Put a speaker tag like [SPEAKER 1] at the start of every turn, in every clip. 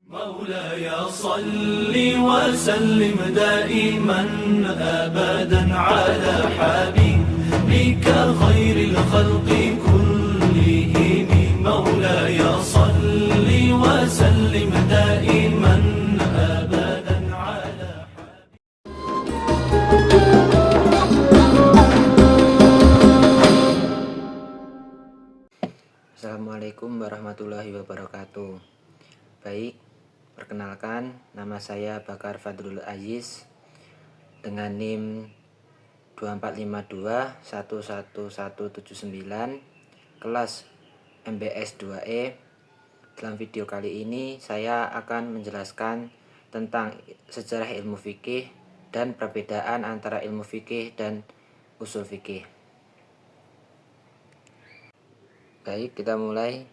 [SPEAKER 1] مولاي صل وسلم دائما أبدا على حبيبك خير الخلق كلهم. مولاي صل وسلم دائما أبدا على
[SPEAKER 2] Assalamualaikum warahmatullahi wabarakatuh. Baik, perkenalkan, nama saya Bakar Fadrul Aziz dengan NIM 24521179 kelas MBS 2E. Dalam video kali ini saya akan menjelaskan tentang sejarah ilmu fikih dan perbedaan antara ilmu fikih dan usul fikih. Baik, kita mulai.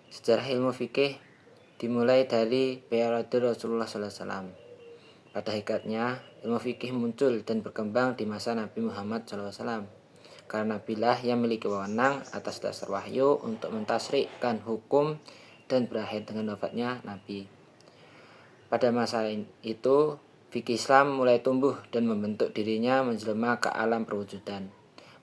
[SPEAKER 2] Sejarah ilmu fikih dimulai dari periode Rasulullah SAW. Pada hakikatnya, ilmu fikih muncul dan berkembang di masa Nabi Muhammad SAW, karena Nabilah yang memiliki wewenang atas dasar wahyu untuk mentasrikkan hukum dan berakhir dengan wafatnya Nabi. Pada masa itu, fikih Islam mulai tumbuh dan membentuk dirinya menjelma ke alam perwujudan.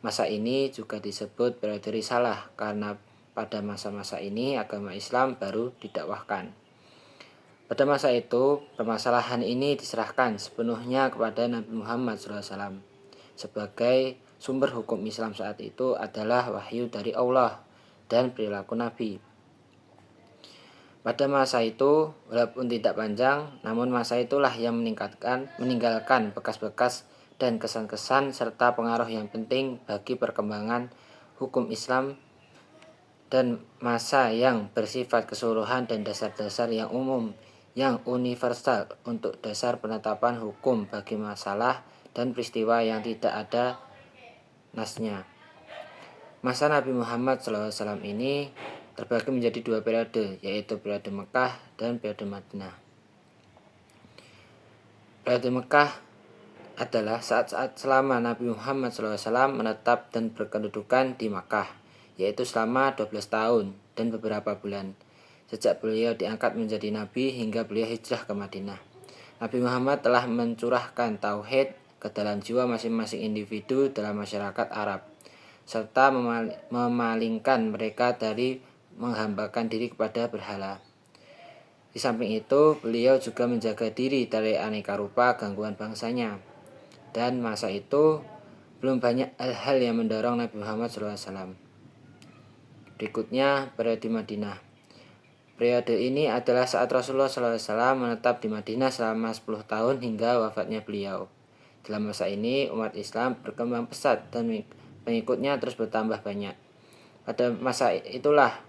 [SPEAKER 2] Masa ini juga disebut periode risalah karena pada masa-masa ini agama Islam baru didakwahkan. Pada masa itu, permasalahan ini diserahkan sepenuhnya kepada Nabi Muhammad SAW. Sebagai sumber hukum Islam saat itu adalah wahyu dari Allah dan perilaku Nabi. Pada masa itu, walaupun tidak panjang, namun masa itulah yang meninggalkan bekas-bekas dan kesan-kesan serta pengaruh yang penting bagi perkembangan hukum Islam, dan masa yang bersifat keseluruhan dan dasar-dasar yang umum yang universal untuk dasar penetapan hukum bagi masalah dan peristiwa yang tidak ada nasnya. Masa Nabi Muhammad SAW ini terbagi menjadi dua periode, yaitu periode Mekah dan periode Madinah. Periode Mekah adalah saat-saat selama Nabi Muhammad SAW menetap dan berkedudukan di Makkah, yaitu selama 12 tahun dan beberapa bulan, sejak beliau diangkat menjadi Nabi hingga beliau hijrah ke Madinah. Nabi Muhammad telah mencurahkan tauhid ke dalam jiwa masing-masing individu dalam masyarakat Arab, serta memalingkan mereka dari menghambakan diri kepada berhala. Di samping itu, beliau juga menjaga diri dari aneka rupa gangguan bangsanya. Dan masa itu, belum banyak hal-hal yang mendorong Nabi Muhammad SAW. Berikutnya, periode Madinah. Periode ini adalah saat Rasulullah SAW menetap di Madinah selama 10 tahun hingga wafatnya beliau. Dalam masa ini, umat Islam berkembang pesat dan pengikutnya terus bertambah banyak. Pada masa itulah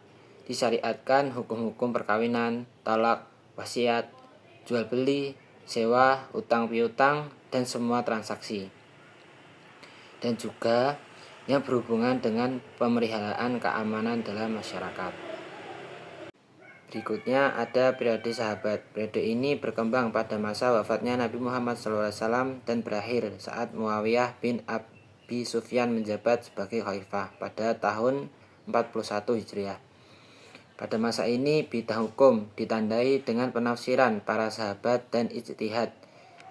[SPEAKER 2] disyariatkan hukum-hukum perkawinan, talak, wasiat, jual beli, sewa, utang piutang, dan semua transaksi. Dan juga yang berhubungan dengan pemeliharaan keamanan dalam masyarakat. Berikutnya ada periode sahabat. Periode ini berkembang pada masa wafatnya Nabi Muhammad SAW dan berakhir saat Muawiyah bin Abi Sufyan menjabat sebagai khalifah pada tahun 41 Hijriah. Pada masa ini bidang hukum ditandai dengan penafsiran para sahabat dan ijtihad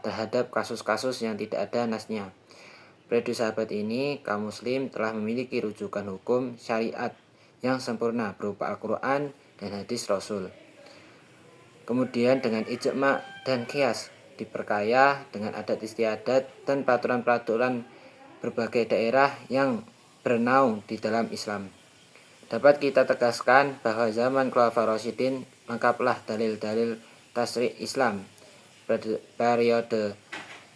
[SPEAKER 2] terhadap kasus-kasus yang tidak ada nasnya. Periode sahabat ini, kaum muslim telah memiliki rujukan hukum syariat yang sempurna berupa Al-Quran dan hadis Rasul. Kemudian dengan ijma' dan qiyas diperkaya dengan adat istiadat dan peraturan-peraturan berbagai daerah yang bernaung di dalam Islam. Dapat kita tegaskan bahwa zaman Khulafaur Rasyidin lengkaplah dalil-dalil tasri' Islam. Periode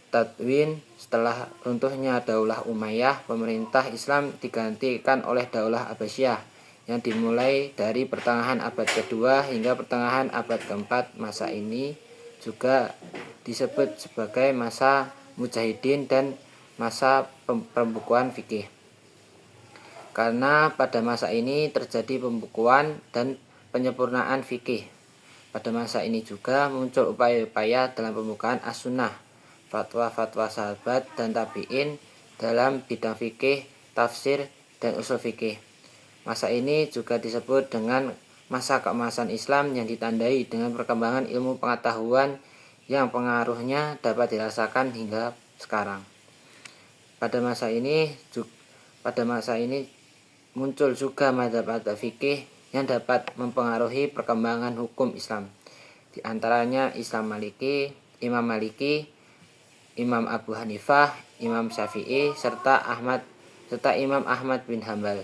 [SPEAKER 2] Tadwin, setelah runtuhnya Daulah Umayyah, pemerintah Islam digantikan oleh Daulah Abbasiyah yang dimulai dari pertengahan abad kedua hingga pertengahan abad keempat. Masa ini juga disebut sebagai masa mujahidin dan masa pembukuan fikih, karena pada masa ini terjadi pembukuan dan penyempurnaan fikih. Pada masa ini juga muncul upaya-upaya dalam pembukaan as-sunnah, fatwa-fatwa sahabat dan tabi'in dalam bidang fikih, tafsir, dan usul fikih. Masa ini juga disebut dengan masa keemasan Islam yang ditandai dengan perkembangan ilmu pengetahuan yang pengaruhnya dapat dirasakan hingga sekarang. Pada masa ini muncul juga mazhab-mazhab fikih yang dapat mempengaruhi perkembangan hukum Islam. Di antaranya Imam Maliki, Imam Abu Hanifah, Imam Syafi'i, serta Imam Ahmad bin Hambal.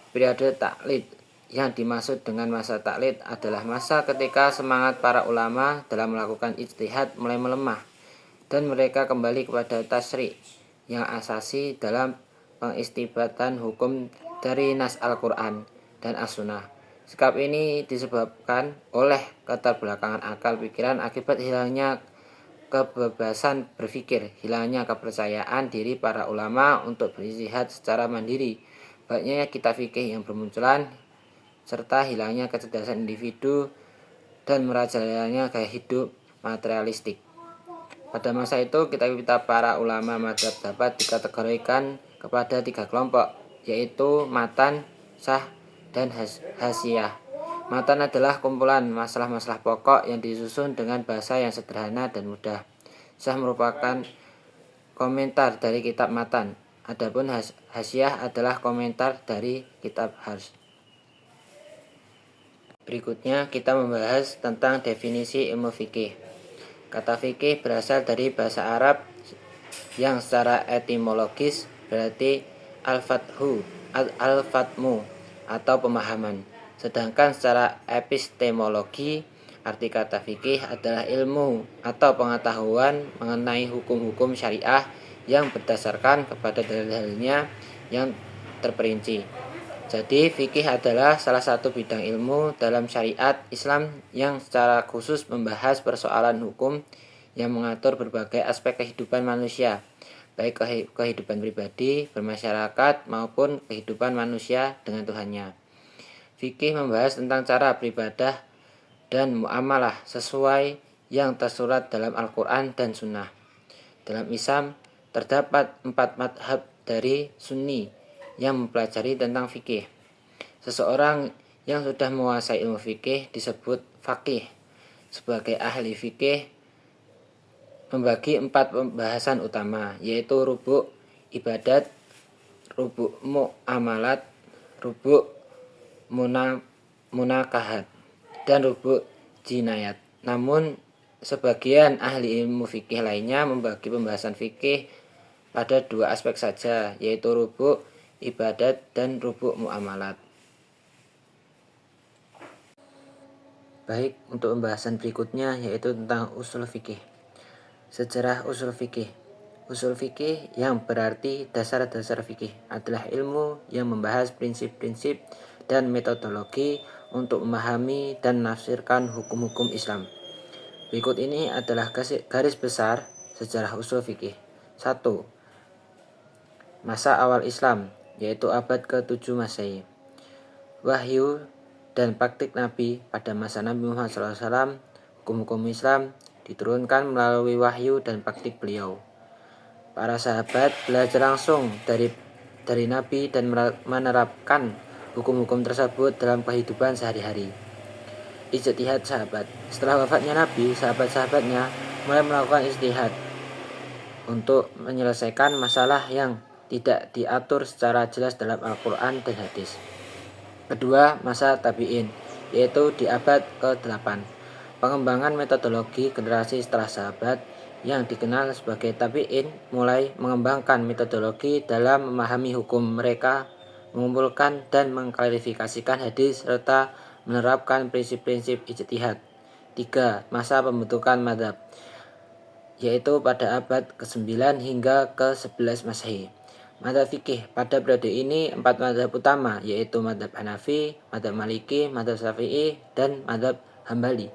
[SPEAKER 2] Periode taklid. Yang dimaksud dengan masa taklid adalah masa ketika semangat para ulama dalam melakukan ijtihad mulai melemah dan mereka kembali kepada tasyri' yang asasi dalam pengistibatan hukum dari nas Al-Quran dan As-Sunnah. Sikap ini disebabkan oleh keterbelakangan akal pikiran akibat hilangnya kebebasan berpikir, hilangnya kepercayaan diri para ulama untuk berijtihad secara mandiri, banyaknya kitab fikih yang bermunculan, serta hilangnya kecerdasan individu dan merajalanya gaya hidup materialistik. Pada masa itu, kitab-kitab para ulama mazhab dapat dikategorikan kepada 3 kelompok, yaitu matan, syarh, dan hasiyah. Matan adalah kumpulan masalah-masalah pokok yang disusun dengan bahasa yang sederhana dan mudah. Syarh merupakan komentar dari kitab matan. Adapun hasiyah adalah komentar dari kitab harsh. Berikutnya kita membahas tentang definisi ilmu fikih. Kata fikih berasal dari bahasa Arab yang secara etimologis berarti al-fatmu atau pemahaman. Sedangkan secara epistemologi arti kata fikih adalah ilmu atau pengetahuan mengenai hukum-hukum syariah yang berdasarkan kepada dalil-dalilnya yang terperinci. Jadi fikih adalah salah satu bidang ilmu dalam syariat Islam yang secara khusus membahas persoalan hukum yang mengatur berbagai aspek kehidupan manusia, baik kehidupan pribadi, bermasyarakat maupun kehidupan manusia dengan Tuhannya. Fikih membahas tentang cara beribadah dan muamalah sesuai yang tersurat dalam Al-Quran dan Sunnah. Dalam Islam terdapat 4 madhab dari Sunni yang mempelajari tentang fikih. Seseorang yang sudah menguasai ilmu fikih disebut faqih. Sebagai ahli fikih membagi 4 pembahasan utama, yaitu rubuk ibadat, rubuk muamalat, rubuk munakahat, dan rubuk jinayat. Namun sebagian ahli ilmu fikih lainnya membagi pembahasan fikih pada 2 aspek saja, yaitu rubuk ibadat dan rubuk muamalat. Baik, untuk pembahasan berikutnya yaitu tentang usul fikih. Sejarah usul fikih. Usul fikih yang berarti dasar-dasar fikih adalah ilmu yang membahas prinsip-prinsip dan metodologi untuk memahami dan menafsirkan hukum-hukum Islam. Berikut ini adalah garis besar sejarah usul fikih. 1. Masa awal Islam, yaitu abad ke-7 Masehi. Wahyu dan praktik Nabi pada masa Nabi Muhammad SAW, hukum-hukum Islam diturunkan melalui wahyu dan praktik beliau. Para sahabat belajar langsung dari Nabi dan menerapkan hukum-hukum tersebut dalam kehidupan sehari-hari. Ijtihad sahabat. Setelah wafatnya Nabi, sahabat-sahabatnya mulai melakukan ijtihad untuk menyelesaikan masalah yang tidak diatur secara jelas dalam Al-Quran dan hadis. Kedua, masa tabi'in, yaitu di abad ke-8. Pengembangan metodologi generasi setelah sahabat yang dikenal sebagai tabi'in mulai mengembangkan metodologi dalam memahami hukum mereka, mengumpulkan dan mengklarifikasikan hadis serta menerapkan prinsip-prinsip ijtihad. 3. Masa pembentukan mazhab, yaitu pada abad ke-9 hingga ke-11 Masehi. Mazhab fikih pada periode ini 4 mazhab utama, yaitu mazhab Hanafi, mazhab Maliki, mazhab Syafi'i, dan mazhab Hambali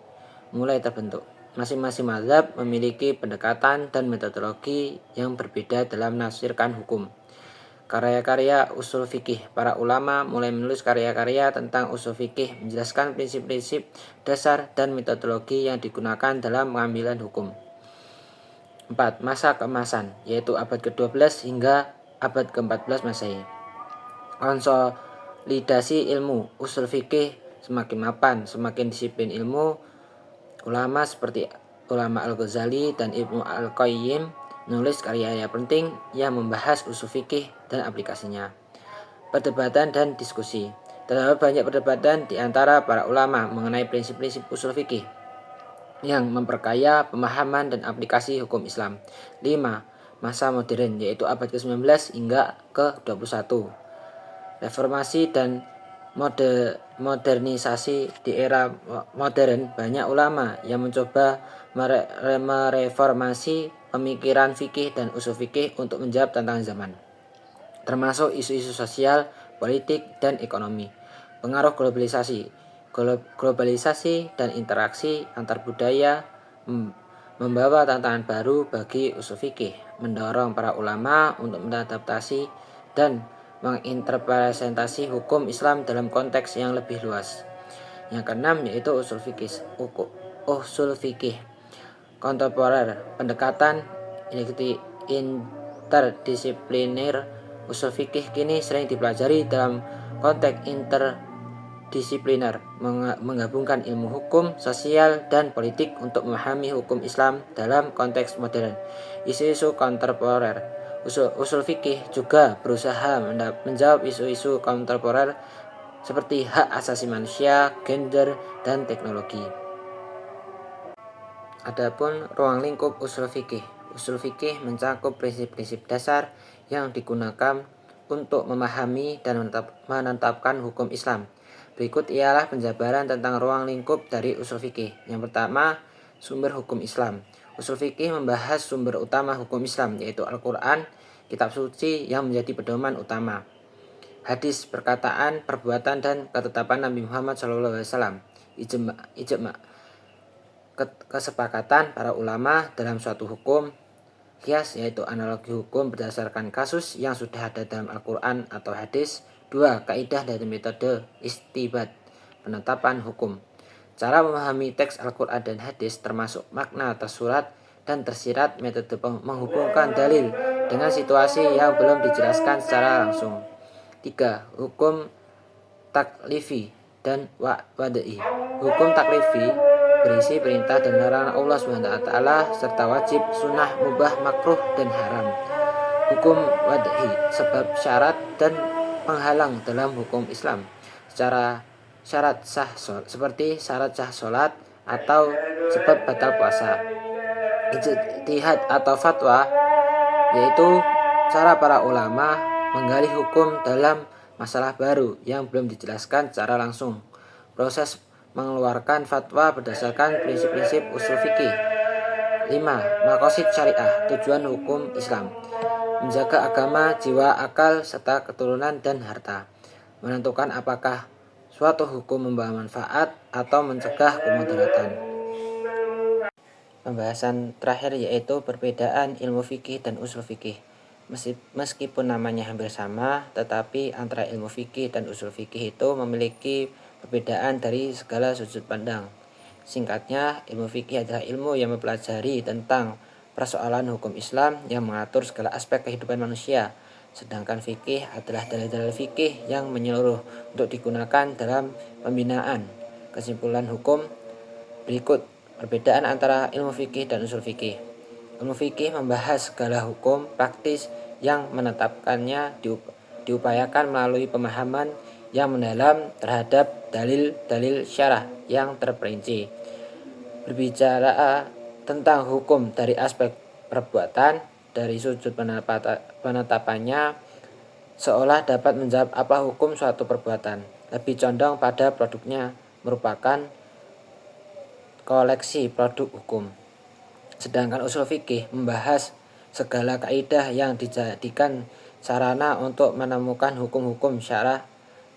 [SPEAKER 2] mulai terbentuk. Masing-masing mazhab memiliki pendekatan dan metodologi yang berbeda dalam menafsirkan hukum. Karya-karya usul fikih. Para ulama mulai menulis karya-karya tentang usul fikih, menjelaskan prinsip-prinsip dasar dan metodologi yang digunakan dalam pengambilan hukum. 4. Masa keemasan, yaitu abad ke-12 hingga abad ke-14 Masehi. Konsolidasi ilmu usul fikih semakin mapan, semakin disiplin ilmu. Ulama seperti ulama Al-Ghazali dan Ibnu Al-Qayyim menulis karya penting yang membahas usul fikih dan aplikasinya. Perdebatan dan diskusi. Terdapat banyak perdebatan di antara para ulama mengenai prinsip-prinsip usul fikih yang memperkaya pemahaman dan aplikasi hukum Islam. 5. Masa modern, yaitu abad ke-19 hingga ke-21. Reformasi dan modernisasi. Di era modern, banyak ulama yang mencoba mereformasi pemikiran fikih dan usul fikih untuk menjawab tantangan zaman, termasuk isu-isu sosial, politik, dan ekonomi. Pengaruh globalisasi. Globalisasi dan interaksi antar budaya membawa tantangan baru bagi usul fikih, mendorong para ulama untuk mengadaptasi dan menginterpretasi hukum Islam dalam konteks yang lebih luas. Yang keenam yaitu usul fikih kontemporer. Pendekatan interdisipliner usul fikih kini sering dipelajari dalam konteks interdisipliner, menggabungkan ilmu hukum, sosial, dan politik untuk memahami hukum Islam dalam konteks modern. Isu-isu kontemporer. Usul fikih juga berusaha menjawab isu-isu kontemporer seperti hak asasi manusia, gender, dan teknologi. Adapun ruang lingkup usul fikih. Usul fikih mencakup prinsip-prinsip dasar yang digunakan untuk memahami dan menetapkan hukum Islam. Berikut ialah penjabaran tentang ruang lingkup dari usul fikih. Yang pertama, sumber hukum Islam. Usul fikih membahas sumber utama hukum Islam, yaitu Al-Quran, kitab suci yang menjadi pedoman utama. Hadis, perkataan, perbuatan, dan ketetapan Nabi Muhammad SAW. Ijma, kesepakatan para ulama dalam suatu hukum. Qiyas, yaitu analogi hukum berdasarkan kasus yang sudah ada dalam Al-Quran atau hadis. 2. Kaidah dan metode istibat, penetapan hukum. Cara memahami teks Al-Quran dan hadis termasuk makna tersurat dan tersirat, metode menghubungkan dalil dengan situasi yang belum dijelaskan secara langsung. 3. Hukum taklifi dan wad'i. Hukum taklifi berisi perintah dan larangan Allah SWT serta wajib, sunnah, mubah, makruh, dan haram. Hukum wad'i, sebab, syarat, dan penghalang dalam hukum Islam. Syarat sah seperti syarat sah sholat atau sebab batal puasa. Ijtihad atau fatwa, yaitu cara para ulama menggali hukum dalam masalah baru yang belum dijelaskan secara langsung. Proses mengeluarkan fatwa berdasarkan prinsip-prinsip usul fikih. 5. Maqasid syariah, tujuan hukum Islam. Menjaga agama, jiwa, akal, serta keturunan dan harta. Menentukan apakah suatu hukum membawa manfaat atau mencegah kemudaratan. Pembahasan terakhir yaitu perbedaan ilmu fikih dan usul fikih. Meskipun namanya hampir sama, tetapi antara ilmu fikih dan usul fikih itu memiliki perbedaan dari segala sudut pandang. Singkatnya, ilmu fikih adalah ilmu yang mempelajari tentang persoalan hukum Islam yang mengatur segala aspek kehidupan manusia, sedangkan fikih adalah dalil-dalil fikih yang menyeluruh untuk digunakan dalam pembinaan kesimpulan hukum. Berikut perbedaan antara ilmu fikih dan usul fikih. Ilmu fikih membahas segala hukum praktis yang menetapkannya diupayakan melalui pemahaman yang mendalam terhadap dalil-dalil syarah yang terperinci. Berbicara tentang hukum dari aspek perbuatan, dari sudut penetapannya, seolah dapat menjawab apa hukum suatu perbuatan. Lebih condong pada produknya, merupakan koleksi produk hukum. Sedangkan usul fikih membahas segala kaidah yang dijadikan sarana untuk menemukan hukum-hukum syarah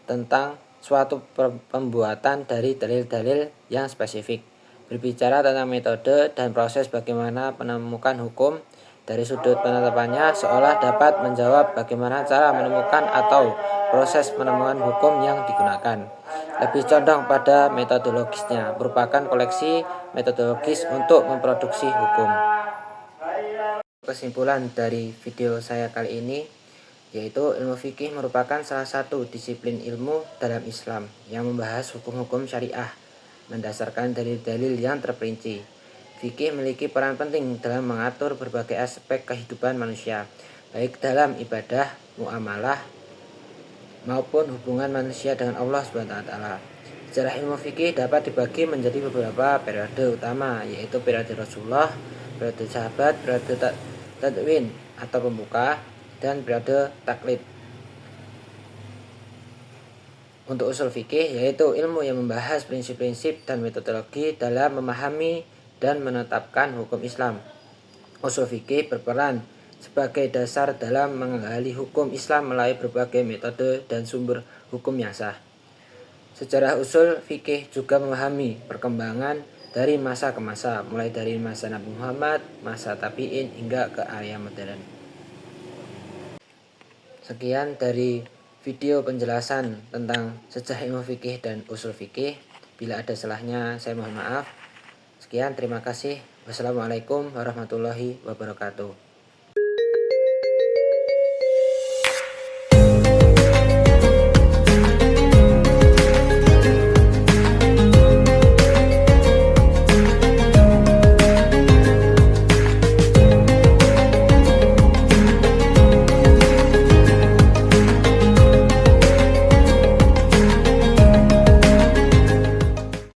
[SPEAKER 2] tentang suatu pembuatan dari dalil-dalil yang spesifik. Berbicara tentang metode dan proses bagaimana menemukan hukum, dari sudut penetapannya seolah dapat menjawab bagaimana cara menemukan atau proses penemuan hukum yang digunakan. Lebih condong pada metodologisnya, merupakan koleksi metodologis untuk memproduksi hukum. Kesimpulan dari video saya kali ini, yaitu ilmu fikih merupakan salah satu disiplin ilmu dalam Islam yang membahas hukum-hukum syariah mendasarkan dalil-dalil yang terperinci. Fikih memiliki peran penting dalam mengatur berbagai aspek kehidupan manusia, baik dalam ibadah, muamalah, maupun hubungan manusia dengan Allah SWT. Sejarah ilmu fikih dapat dibagi menjadi beberapa periode utama, yaitu periode Rasulullah, periode sahabat, periode tadwin atau pembuka, dan periode taklid. Untuk usul fikih, yaitu ilmu yang membahas prinsip-prinsip dan metodologi dalam memahami dan menetapkan hukum Islam. Usul fikih berperan sebagai dasar dalam menggali hukum Islam melalui berbagai metode dan sumber hukum yang sah. Sejarah usul fikih juga memahami perkembangan dari masa ke masa, mulai dari masa Nabi Muhammad, masa tabi'in, hingga ke area modern. Sekian dari video penjelasan tentang sejarah ilmu fikih dan usul fikih. Bila ada salahnya, saya mohon maaf. Sekian, terima kasih. Wassalamualaikum warahmatullahi wabarakatuh.